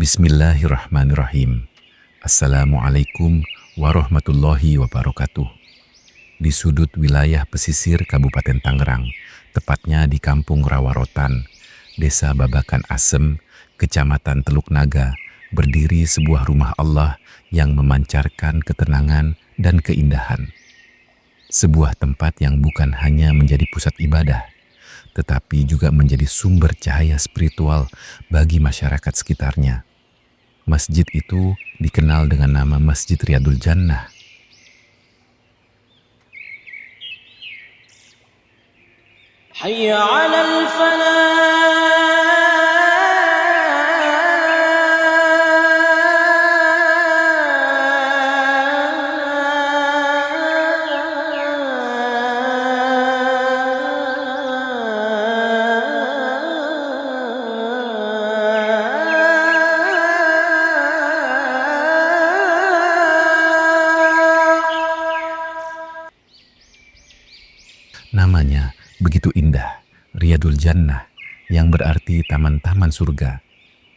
Bismillahirrahmanirrahim. Assalamualaikum warahmatullahi wabarakatuh. Di sudut wilayah pesisir Kabupaten Tangerang, tepatnya di Kampung Rawarotan, Desa Babakan Asem, Kecamatan Teluk Naga, berdiri sebuah rumah Allah yang memancarkan ketenangan dan keindahan. Sebuah tempat yang bukan hanya menjadi pusat ibadah, tetapi juga menjadi sumber cahaya spiritual bagi masyarakat sekitarnya. Masjid itu dikenal dengan nama Masjid Riyadul Jannah. Hayya 'alal falah. Namanya begitu indah, Riyadul Jannah, yang berarti taman-taman surga.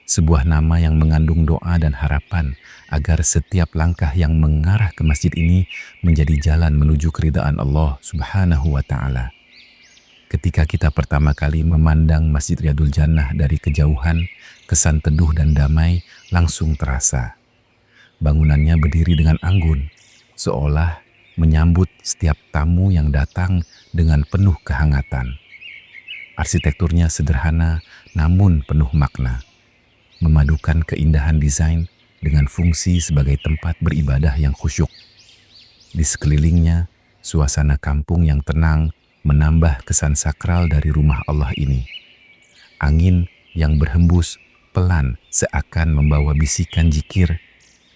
Sebuah nama yang mengandung doa dan harapan agar setiap langkah yang mengarah ke masjid ini menjadi jalan menuju keridaan Allah Subhanahu wa Ta'ala. Ketika kita pertama kali memandang Masjid Riyadul Jannah dari kejauhan, kesan teduh dan damai langsung terasa. Bangunannya berdiri dengan anggun, seolah menyambut setiap tamu yang datang dengan penuh kehangatan. Arsitekturnya sederhana namun penuh makna, memadukan keindahan desain dengan fungsi sebagai tempat beribadah yang khusyuk. Di sekelilingnya, suasana kampung yang tenang menambah kesan sakral dari rumah Allah ini. Angin yang berhembus pelan seakan membawa bisikan zikir,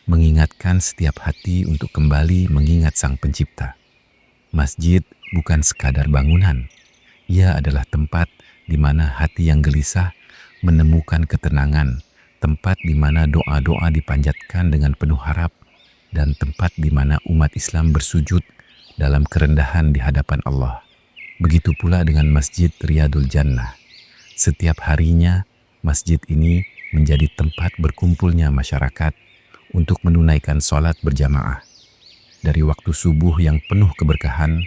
mengingatkan setiap hati untuk kembali mengingat Sang Pencipta. Masjid bukan sekadar bangunan, ia adalah tempat di mana hati yang gelisah menemukan ketenangan, tempat di mana doa-doa dipanjatkan dengan penuh harap, dan tempat di mana umat Islam bersujud dalam kerendahan di hadapan Allah. Begitu pula dengan Masjid Riyadul Jannah. Setiap harinya, masjid ini menjadi tempat berkumpulnya masyarakat untuk menunaikan sholat berjamaah. Dari waktu subuh yang penuh keberkahan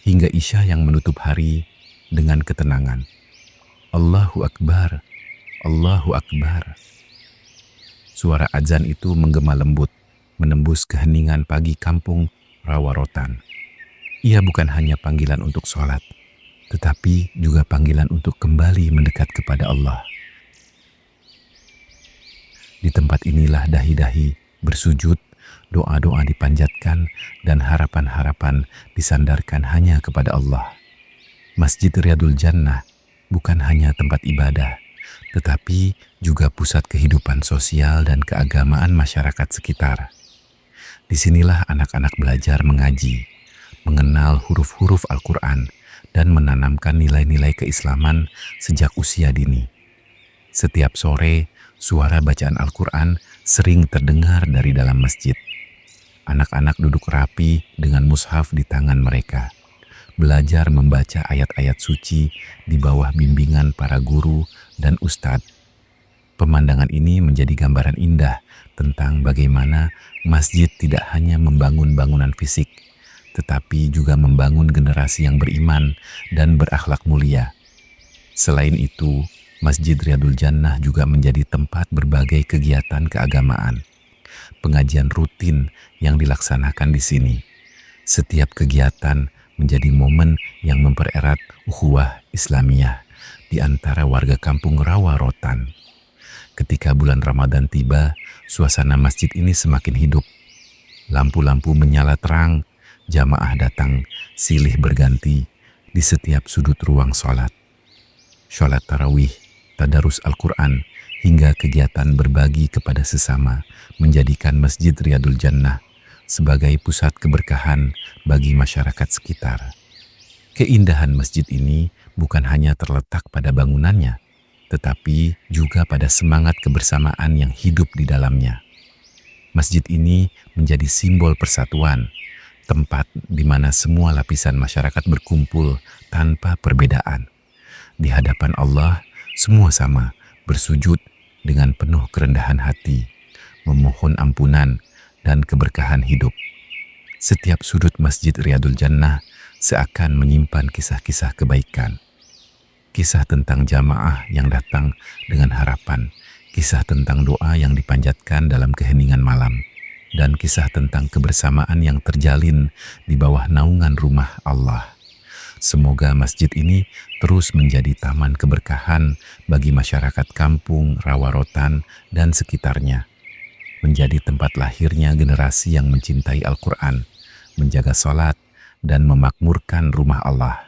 hingga isya yang menutup hari dengan ketenangan. Allahu Akbar, Allahu Akbar. Suara azan itu menggema lembut, menembus keheningan pagi kampung Rawarotan. Ia bukan hanya panggilan untuk sholat, tetapi juga panggilan untuk kembali mendekat kepada Allah. Di tempat inilah dahi-dahi bersujud, doa-doa dipanjatkan, dan harapan-harapan disandarkan hanya kepada Allah. Masjid Riyadul Jannah bukan hanya tempat ibadah, tetapi juga pusat kehidupan sosial dan keagamaan masyarakat sekitar. Disinilah anak-anak belajar mengaji, mengenal huruf-huruf Al-Quran, dan menanamkan nilai-nilai keislaman sejak usia dini. Setiap sore, suara bacaan Al-Quran sering terdengar dari dalam masjid. Anak-anak duduk rapi dengan mushaf di tangan mereka, belajar membaca ayat-ayat suci di bawah bimbingan para guru dan ustadz. Pemandangan ini menjadi gambaran indah tentang bagaimana masjid tidak hanya membangun bangunan fisik, tetapi juga membangun generasi yang beriman dan berakhlak mulia. Selain itu, Masjid Riyadul Jannah juga menjadi tempat berbagai kegiatan keagamaan. Pengajian rutin yang dilaksanakan di sini. Setiap kegiatan menjadi momen yang mempererat ukhuwah Islamiyah di antara warga kampung Rawarotan. Ketika bulan Ramadan tiba, suasana masjid ini semakin hidup. Lampu-lampu menyala terang, jamaah datang silih berganti di setiap sudut ruang sholat. Sholat tarawih, tadarus Al-Quran, hingga kegiatan berbagi kepada sesama menjadikan Masjid Riyadul Jannah sebagai pusat keberkahan bagi masyarakat sekitar. Keindahan masjid ini bukan hanya terletak pada bangunannya, tetapi juga pada semangat kebersamaan yang hidup di dalamnya. Masjid ini menjadi simbol persatuan, tempat di mana semua lapisan masyarakat berkumpul tanpa perbedaan. Di hadapan Allah, semua sama, bersujud dengan penuh kerendahan hati, memohon ampunan dan keberkahan hidup. Setiap sudut Masjid Riyadul Jannah seakan menyimpan kisah-kisah kebaikan. Kisah tentang jamaah yang datang dengan harapan, kisah tentang doa yang dipanjatkan dalam keheningan malam, dan kisah tentang kebersamaan yang terjalin di bawah naungan rumah Allah. Semoga masjid ini terus menjadi taman keberkahan bagi masyarakat kampung Rawarotan dan sekitarnya, menjadi tempat lahirnya generasi yang mencintai Al-Quran, menjaga sholat, dan memakmurkan rumah Allah.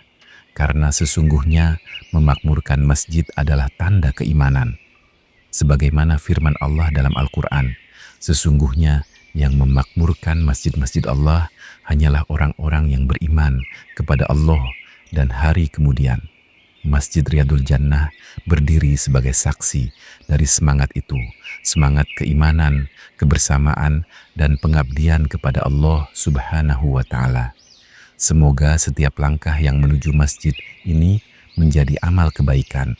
Karena sesungguhnya memakmurkan masjid adalah tanda keimanan. Sebagaimana firman Allah dalam Al-Quran, sesungguhnya yang memakmurkan masjid-masjid Allah hanyalah orang-orang yang beriman kepada Allah dan hari kemudian. Masjid Riyadul Jannah berdiri sebagai saksi dari semangat itu, semangat keimanan, kebersamaan, dan pengabdian kepada Allah Subhanahu wa Ta'ala. Semoga setiap langkah yang menuju masjid ini menjadi amal kebaikan.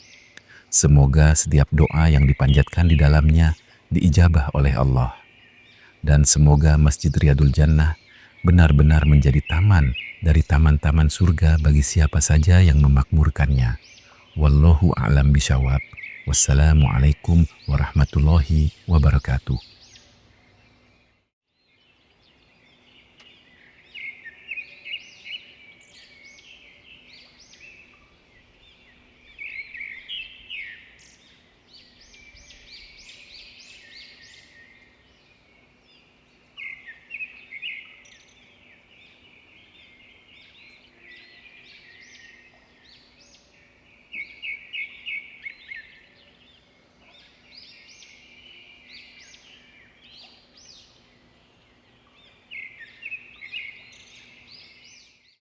Semoga setiap doa yang dipanjatkan di dalamnya diijabah oleh Allah. Dan semoga Masjid Riyadul Jannah benar-benar menjadi taman dari taman-taman surga bagi siapa saja yang memakmurkannya. Wallahu a'lam bishawab. Wassalamualaikum warahmatullahi wabarakatuh.